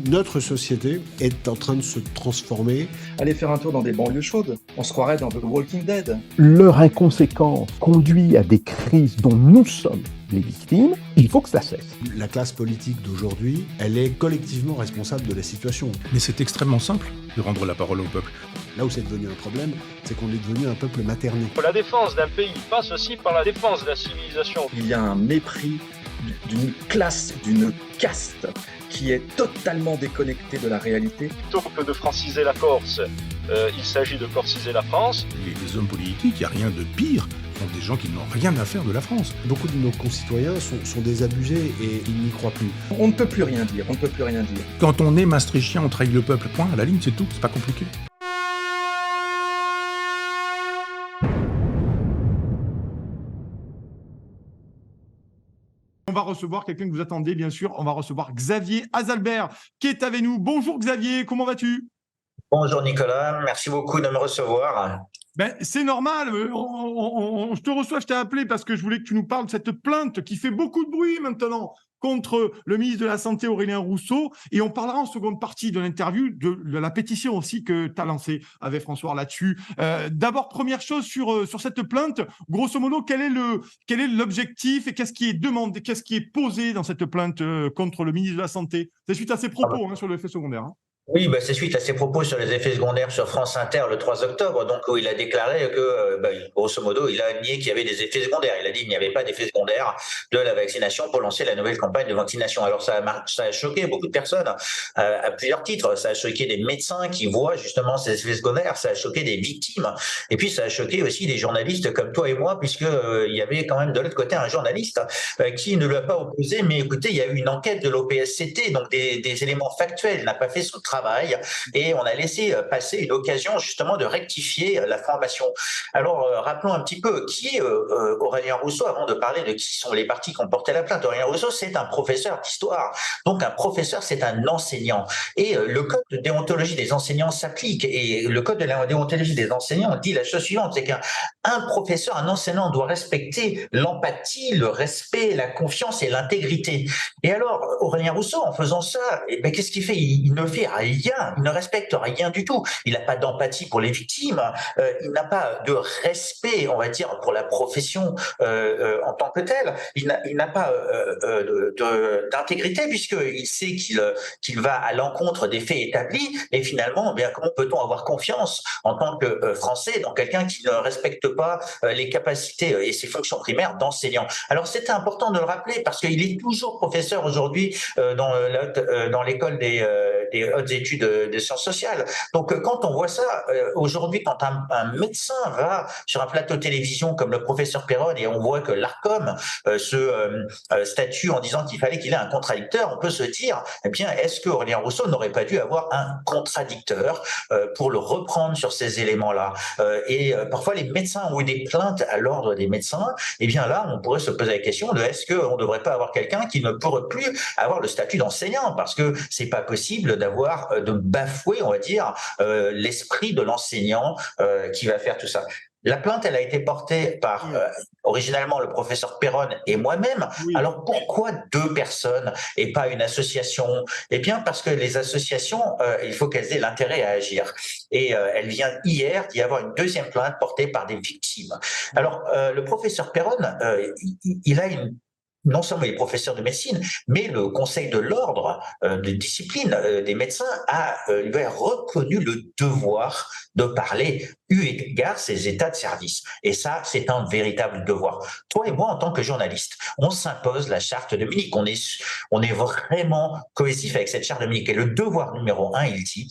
Notre société est en train de se transformer. Allez faire un tour dans des banlieues chaudes, on se croirait dans The Walking Dead. Leur inconséquence conduit à des crises dont nous sommes les victimes, il faut que ça cesse. La classe politique d'aujourd'hui, elle est collectivement responsable de la situation. Mais c'est extrêmement simple de rendre la parole au peuple. Là où c'est devenu un problème, c'est qu'on est devenu un peuple materné. La défense d'un pays passe aussi par la défense de la civilisation. Il y a un mépris d'une classe, d'une caste qui est totalement déconnectée de la réalité. Plutôt que de franciser la Corse, il s'agit de corsiser la France. Les hommes politiques, il n'y a rien de pire sont des gens qui n'ont rien à faire de la France. Beaucoup de nos concitoyens sont désabusés et ils n'y croient plus. On ne peut plus rien dire, on ne peut plus rien dire. Quand on est maastrichtien, on trahit le peuple, point, à la ligne, c'est tout, c'est pas compliqué. On va recevoir quelqu'un que vous attendez, bien sûr. On va recevoir Xavier Azalbert, qui est avec nous. Bonjour Xavier, comment vas-tu ? Bonjour Nicolas, merci beaucoup de me recevoir. C'est normal, je te reçois, je t'ai appelé parce que je voulais que tu nous parles de cette plainte qui fait beaucoup de bruit maintenant contre le ministre de la Santé Aurélien Rousseau, et on parlera en seconde partie de l'interview de la pétition aussi que tu as lancée avec François là-dessus. D'abord, première chose sur cette plainte, grosso modo, quel est l'objectif et qu'est-ce qui est demandé, qu'est-ce qui est posé dans cette plainte contre le ministre de la Santé ? C'est suite à ses propos sur l'effet secondaire. Oui, c'est suite à ses propos sur les effets secondaires sur France Inter le 3 octobre, donc où il a déclaré que, grosso modo, il a nié qu'il y avait des effets secondaires. Il a dit qu'il n'y avait pas d'effets secondaires de la vaccination pour lancer la nouvelle campagne de vaccination. Alors ça a choqué beaucoup de personnes à plusieurs titres. Ça a choqué des médecins qui voient justement ces effets secondaires, ça a choqué des victimes, et puis ça a choqué aussi des journalistes comme toi et moi, puisque il y avait quand même de l'autre côté un journaliste qui ne lui a pas opposé, mais écoutez, il y a eu une enquête de l'OPSCT, donc des éléments factuels, il n'a pas fait son travail, et on a laissé passer une occasion justement de rectifier l'information. Alors rappelons un petit peu qui est Aurélien Rousseau avant de parler de qui sont les parties qui ont porté la plainte. Aurélien Rousseau, c'est un professeur d'histoire, donc un professeur, c'est un enseignant, et le code de déontologie des enseignants s'applique, et le code de la déontologie des enseignants dit la chose suivante, c'est qu'un professeur, un enseignant doit respecter l'empathie, le respect, la confiance et l'intégrité. Et alors Aurélien Rousseau, en faisant ça, qu'est-ce qu'il fait ? Il ne fait rien, il ne respecte rien du tout. Il n'a pas d'empathie pour les victimes, il n'a pas de respect, on va dire, pour la profession en tant que telle. Il n'a pas d'intégrité, puisqu'il sait qu'il va à l'encontre des faits établis. Et finalement, comment peut-on avoir confiance en tant que Français dans quelqu'un qui ne respecte pas les capacités et ses fonctions primaires d'enseignant ? Alors c'était important de le rappeler, parce qu'il est toujours professeur aujourd'hui dans l'école des hautes études de sciences sociales. Donc quand on voit ça, aujourd'hui, quand un médecin va sur un plateau de télévision comme le professeur Perron, et on voit que l'ARCOM se statue en disant qu'il fallait qu'il ait un contradicteur, on peut se dire, est-ce que Aurélien Rousseau n'aurait pas dû avoir un contradicteur pour le reprendre sur ces éléments-là ? Et parfois les médecins ont eu des plaintes à l'ordre des médecins, et bien là on pourrait se poser la question de est-ce qu'on ne devrait pas avoir quelqu'un qui ne pourrait plus avoir le statut d'enseignant, parce que c'est pas possible de bafouer, on va dire, l'esprit de l'enseignant qui va faire tout ça. La plainte, elle a été portée par originalement le professeur Perron et moi-même. Oui. Alors pourquoi 2 personnes et pas une association ? Eh bien parce que les associations, il faut qu'elles aient l'intérêt à agir. Et elle vient hier d'y avoir une 2e plainte portée par des victimes. Alors le professeur Perron, il a non seulement il est professeur de médecine, mais le Conseil de l'ordre de discipline des médecins lui a reconnu le devoir de parler eu égard ses états de service. Et ça, c'est un véritable devoir. Toi et moi, en tant que journaliste, on s'impose la charte de Munich. On est vraiment cohésif avec cette charte de Munich. Et le devoir numéro 1, il dit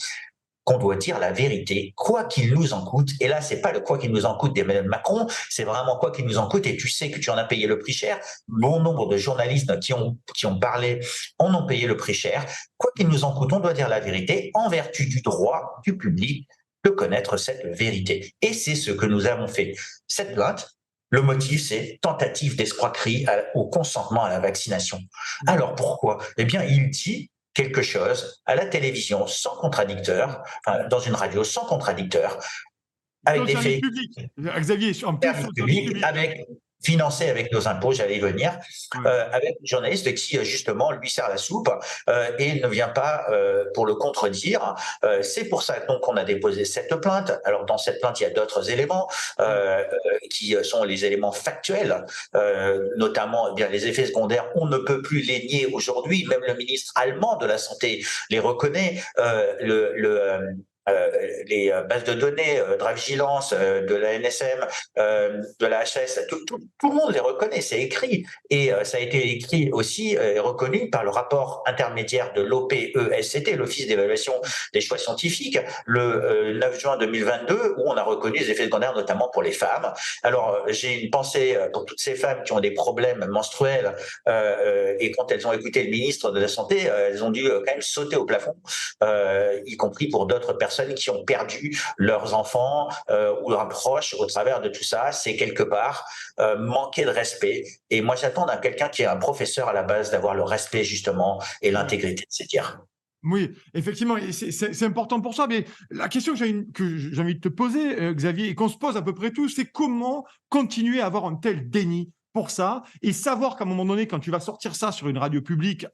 qu'on doit dire la vérité, quoi qu'il nous en coûte. Et là, c'est pas le quoi qu'il nous en coûte d'Emmanuel Macron, c'est vraiment quoi qu'il nous en coûte. Et tu sais que tu en as payé le prix cher. Bon nombre de journalistes qui ont parlé en ont payé le prix cher. Quoi qu'il nous en coûte, on doit dire la vérité en vertu du droit du public de connaître cette vérité. Et c'est ce que nous avons fait. Cette plainte, le motif, c'est tentative d'escroquerie au consentement à la vaccination. Alors pourquoi ? Eh bien, il dit quelque chose à la télévision sans contradicteur, dans une radio sans contradicteur, avec des faits publics. Xavier, en plus, public, avec financé avec nos impôts, j'allais y venir, avec un journaliste qui, justement, lui sert la soupe et ne vient pas pour le contredire. C'est pour ça donc qu'on a déposé cette plainte. Alors, dans cette plainte, il y a d'autres éléments qui sont les éléments factuels, notamment bien, les effets secondaires. On ne peut plus les nier aujourd'hui. Même le ministre allemand de la Santé les reconnaît. Les bases de données, Dravigilance, de la NSM, de la HS, tout le monde les reconnaît, c'est écrit. Et ça a été écrit aussi et reconnu par le rapport intermédiaire de l'OPESCT, l'Office d'évaluation des choix scientifiques, le 9 juin 2022, où on a reconnu les effets secondaires, notamment pour les femmes. Alors, j'ai une pensée pour toutes ces femmes qui ont des problèmes menstruels et quand elles ont écouté le ministre de la Santé, elles ont dû quand même sauter au plafond, y compris pour d'autres personnes qui ont perdu leurs enfants ou leurs proches au travers de tout ça. C'est quelque part manquer de respect. Et moi, j'attends d'un quelqu'un qui est un professeur à la base d'avoir le respect justement et l'intégrité de ses dires. Oui, effectivement, c'est important pour ça. Mais la question que j'ai envie de te poser, Xavier, et qu'on se pose à peu près tous, c'est comment continuer à avoir un tel déni pour ça et savoir qu'à un moment donné, quand tu vas sortir ça sur une radio publique,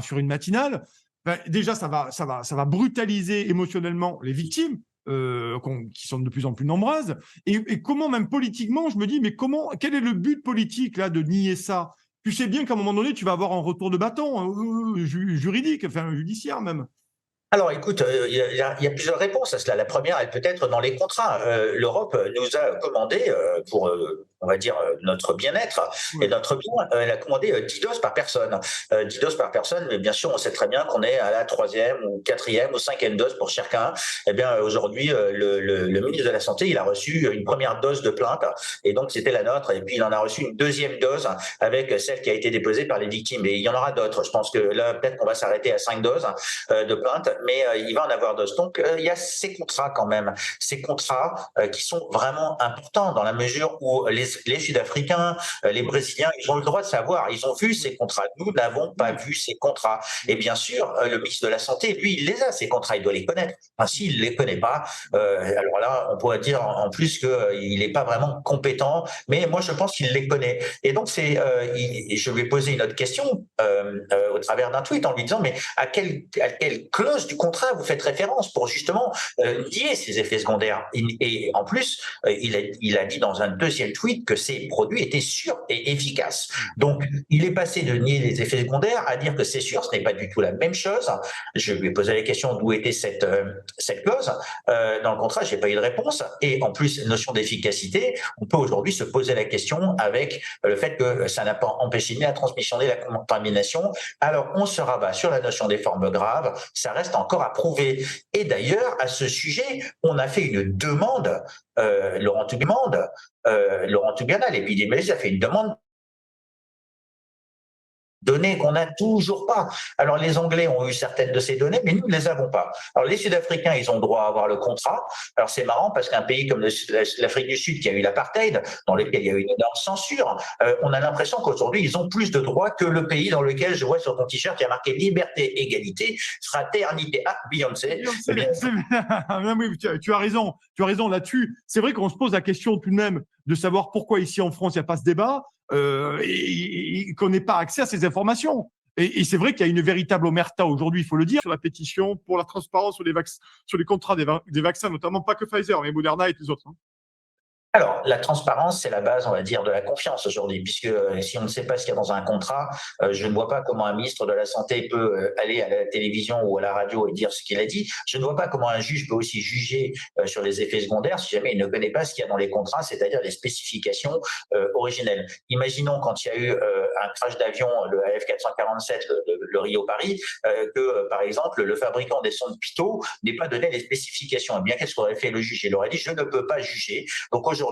sur une matinale, ben, déjà, ça va brutaliser émotionnellement les victimes, qui sont de plus en plus nombreuses. Et comment, même politiquement, je me dis, mais quel est le but politique là de nier ça? Tu sais bien qu'à un moment donné, tu vas avoir un retour de bâton juridique, enfin judiciaire même. Alors écoute, il y a plusieurs réponses à cela. La première, elle peut être dans les contrats. L'Europe nous a commandé, pour, on va dire, notre bien-être et notre bien, elle a commandé 10 doses par personne. 10 doses par personne, mais bien sûr, on sait très bien qu'on est à la 3e ou 4e ou 5e dose pour chacun. Eh bien, aujourd'hui, le ministre de la Santé, il a reçu une première dose de plainte, et donc c'était la nôtre, et puis il en a reçu une deuxième dose avec celle qui a été déposée par les victimes. Et il y en aura d'autres. Je pense que là, peut-être qu'on va s'arrêter à 5 doses de plainte, mais il va en avoir d'autres. Donc, il y a ces contrats quand même, ces contrats qui sont vraiment importants dans la mesure où les Sud-Africains, les Brésiliens, ils ont le droit de savoir, ils ont vu ces contrats. Nous n'avons pas vu ces contrats. Et bien sûr, le ministre de la Santé, lui, il les a, ces contrats, il doit les connaître. Enfin, s'il ne les connaît pas, alors là, on pourrait dire en plus qu'il n'est pas vraiment compétent, mais moi, je pense qu'il les connaît. Et donc, je lui ai posé une autre question au travers d'un tweet en lui disant, mais à quelle clause du contrat vous faites référence pour justement nier ces effets secondaires? Et en plus, il a dit dans un deuxième tweet que ces produits étaient sûrs et efficaces. Donc, il est passé de nier les effets secondaires à dire que c'est sûr, ce n'est pas du tout la même chose. Je lui ai posé la question d'où était cette clause dans le contrat, je n'ai pas eu de réponse. Et en plus, notion d'efficacité, on peut aujourd'hui se poser la question avec le fait que ça n'a pas empêché ni la transmission ni la contamination. Alors, on se rabat sur la notion des formes graves, ça reste encore à prouver. Et d'ailleurs, à ce sujet, on a fait une demande, Laurent Toubigana, l'épidémiologiste, a fait une demande, données qu'on n'a toujours pas. Alors, les Anglais ont eu certaines de ces données, mais nous ne les avons pas. Alors, les Sud-Africains, ils ont droit à avoir le contrat. Alors, c'est marrant parce qu'un pays comme l'Afrique du Sud, qui a eu l'apartheid, dans lequel il y a eu une énorme censure, on a l'impression qu'aujourd'hui, ils ont plus de droits que le pays dans lequel je vois sur ton t-shirt, il y a marqué liberté, égalité, fraternité. Ah, Beyoncé. Oui, tu as raison là-dessus. C'est vrai qu'on se pose la question tout de même de savoir pourquoi ici en France, il n'y a pas ce débat. Et qu'on n'ait pas accès à ces informations. Et c'est vrai qu'il y a une véritable omerta aujourd'hui, il faut le dire, sur la pétition pour la transparence sur les contrats des vaccins, notamment pas que Pfizer, mais Moderna et les autres. Alors, la transparence, c'est la base, on va dire, de la confiance aujourd'hui, puisque si on ne sait pas ce qu'il y a dans un contrat, je ne vois pas comment un ministre de la Santé peut aller à la télévision ou à la radio et dire ce qu'il a dit. Je ne vois pas comment un juge peut aussi juger sur les effets secondaires si jamais il ne connaît pas ce qu'il y a dans les contrats, c'est-à-dire les spécifications originelles. Imaginons quand il y a eu un crash d'avion, le AF447, le Rio-Paris, que, par exemple, le fabricant des sondes Pitot n'ait pas donné les spécifications. Eh bien, qu'est-ce qu'aurait fait le juge? Il aurait dit « je ne peux pas juger ». Donc, aujourd'hui,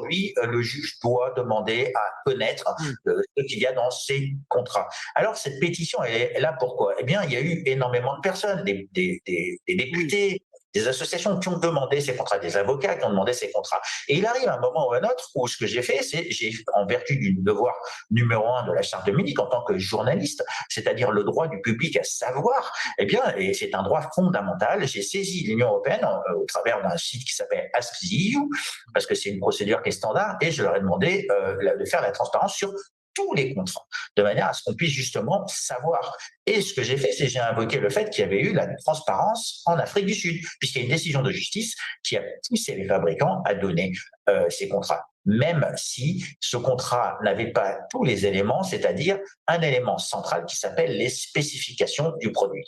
le juge doit demander à connaître ce qu'il y a dans ces contrats. Alors, cette pétition, elle est là pourquoi? Eh bien, il y a eu énormément de personnes, des députés, des associations qui ont demandé ces contrats, des avocats qui ont demandé ces contrats. Et il arrive un moment ou un autre où ce que j'ai fait, c'est, en vertu du devoir numéro 1 de la Charte de Munich, en tant que journaliste, c'est-à-dire le droit du public à savoir, eh bien, et c'est un droit fondamental, j'ai saisi l'Union européenne au travers d'un site qui s'appelle Ask the EU, parce que c'est une procédure qui est standard, et je leur ai demandé de faire la transparence sur tous les contrats, de manière à ce qu'on puisse justement savoir. Et ce que j'ai fait, c'est j'ai invoqué le fait qu'il y avait eu la transparence en Afrique du Sud, puisqu'il y a une décision de justice qui a poussé les fabricants à donner ces contrats, même si ce contrat n'avait pas tous les éléments, c'est-à-dire un élément central qui s'appelle les spécifications du produit.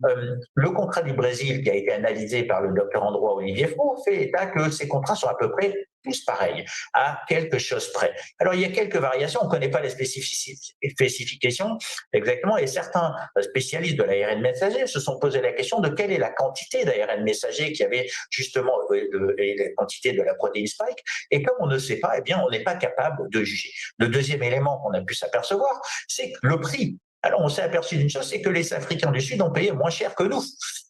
Le contrat du Brésil, qui a été analysé par le docteur en droit Olivier Froh, fait état que ces contrats sont à peu près tous pareils, à quelque chose près. Alors, il y a quelques variations, on ne connaît pas les spécifications exactement, et certains spécialistes de l'ARN messager se sont posé la question de quelle est la quantité d'ARN messager qu'il y avait justement, et la quantité de la protéine spike, et comme on ne sait pas, eh bien, on n'est pas capable de juger. Le deuxième élément qu'on a pu s'apercevoir, c'est que le prix. Alors, on s'est aperçu d'une chose, c'est que les Africains du Sud ont payé moins cher que nous,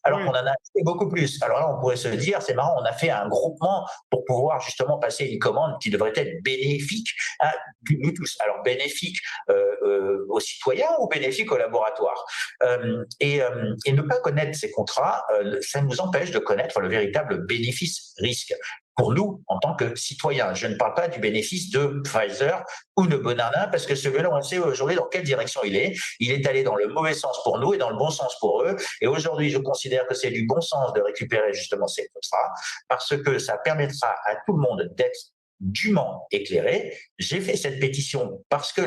alors qu'on en a acheté beaucoup plus. Alors là, on pourrait se dire, c'est marrant, on a fait un groupement pour pouvoir justement passer une commande qui devrait être bénéfique à nous tous. Alors, bénéfique aux citoyens ou bénéfique aux laboratoires. Et ne pas connaître ces contrats, ça nous empêche de connaître le véritable bénéfice-risque. Pour nous, en tant que citoyens. Je ne parle pas du bénéfice de Pfizer ou de Moderna, parce que celui-là, on sait aujourd'hui dans quelle direction il est. Il est allé dans le mauvais sens pour nous et dans le bon sens pour eux. Et aujourd'hui, je considère que c'est du bon sens de récupérer justement ces contrats, parce que ça permettra à tout le monde d'être dûment éclairé. J'ai fait cette pétition parce que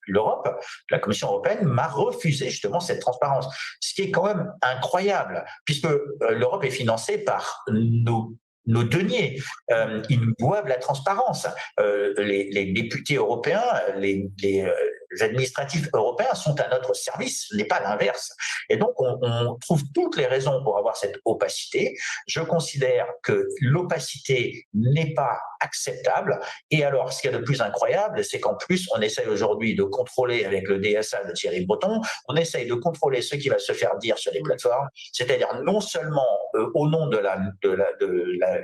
l'Europe, la Commission européenne, m'a refusé justement cette transparence. Ce qui est quand même incroyable, puisque l'Europe est financée par nos deniers. Ils nous doivent la transparence. Les députés européens, les administratifs européens sont à notre service, ce n'est pas l'inverse. Et donc, on trouve toutes les raisons pour avoir cette opacité. Je considère que l'opacité n'est pas acceptable. Et alors, ce qu'il y a de plus incroyable, c'est qu'en plus, on essaye aujourd'hui de contrôler avec le DSA de Thierry Breton, on essaye de contrôler ce qui va se faire dire sur les plateformes, c'est-à-dire non seulement au nom de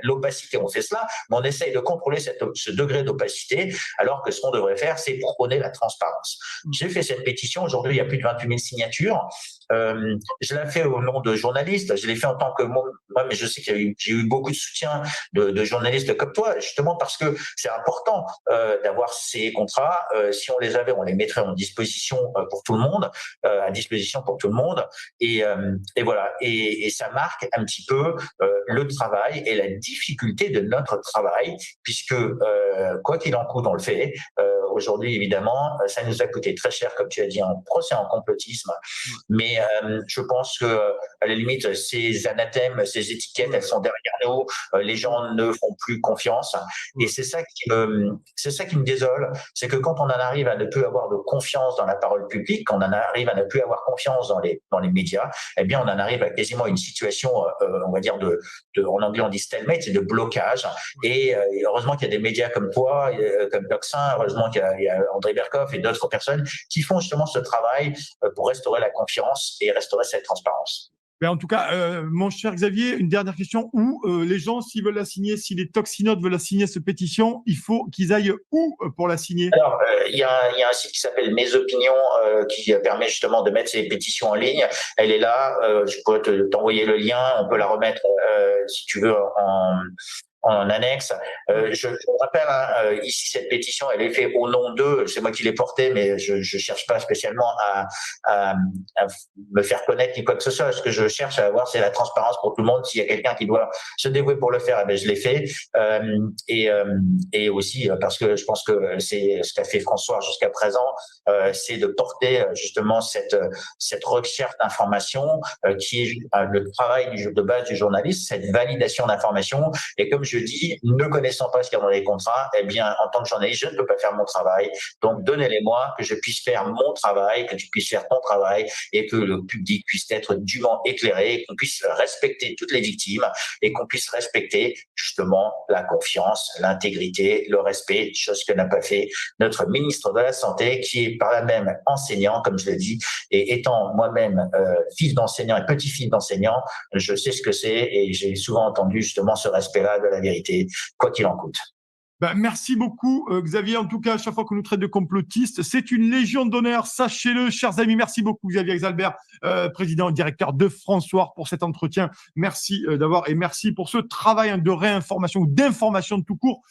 l'opacité, on fait cela, mais on essaye de contrôler ce degré d'opacité, alors que ce qu'on devrait faire, c'est prôner la transparence. J'ai fait cette pétition, aujourd'hui il y a plus de 28 000 signatures, je l'ai fait au nom de journalistes, je l'ai fait en tant que moi, mais je sais que j'ai eu beaucoup de soutien de journalistes comme toi, justement parce que c'est important d'avoir ces contrats. Si on les avait, on les mettrait en disposition pour tout le monde, à disposition pour tout le monde, et voilà, et ça marque un petit peu le travail et la difficulté de notre travail, puisque quoi qu'il en coûte, on le fait. Aujourd'hui, évidemment, ça nous a coûté très cher, comme tu as dit, en procès en complotisme, mais je pense que à la limite, ces anathèmes, ces étiquettes, elles sont derrière nous. Les gens ne font plus confiance, et c'est ça qui me désole, c'est que quand on en arrive à ne plus avoir de confiance dans la parole publique, quand on en arrive à ne plus avoir confiance dans les médias, eh bien, on en arrive à quasiment une situation, on va dire en anglais on dit stalemate, c'est de blocage. Et heureusement qu'il y a des médias comme toi, comme Doxin, heureusement qu'il y a André Berkoff et d'autres personnes qui font justement ce travail pour restaurer la confiance et restaurer cette transparence. Mais en tout cas, mon cher Xavier, une dernière question. Où les gens, s'ils veulent la signer, si les toxinotes veulent la signer, cette pétition, il faut qu'ils aillent où pour la signer? Alors, il y a un site qui s'appelle Mes Opinions qui permet justement de mettre ces pétitions en ligne. Elle est là. Je pourrais t'envoyer le lien. On peut la remettre, si tu veux, en annexe. Je rappelle, ici, cette pétition, elle est faite au nom d'eux. C'est moi qui l'ai portée, mais je cherche pas spécialement à me faire connaître ni quoi que ce soit. Ce que je cherche à avoir, c'est la transparence pour tout le monde. S'il y a quelqu'un qui doit se dévouer pour le faire, eh bien, je l'ai fait. Et aussi, parce que je pense que c'est ce qu'a fait François jusqu'à présent, c'est de porter justement cette recherche d'information qui est le travail de base du journaliste, cette validation d'information. Et comme je je dis, ne connaissant pas ce qu'il y a dans les contrats, eh bien, en tant que journaliste, je ne peux pas faire mon travail. Donc, donnez-les-moi, que je puisse faire mon travail, que tu puisses faire ton travail et que le public puisse être dûment éclairé, qu'on puisse respecter toutes les victimes et qu'on puisse respecter justement la confiance, l'intégrité, le respect, chose que n'a pas fait notre ministre de la Santé, qui est par là même enseignant, comme je le dis, et étant moi-même fils d'enseignant et petit-fils d'enseignant, je sais ce que c'est et j'ai souvent entendu justement ce respect-là de la vérité, quoi qu'il en coûte. Ben, merci beaucoup, Xavier. En tout cas, à chaque fois qu'on nous traite de complotistes, c'est une légion d'honneur, sachez-le, chers amis. Merci beaucoup, Xavier Exalbert, président et directeur de France Soir, pour cet entretien. Merci d'avoir et merci pour ce travail de réinformation ou d'information de tout court.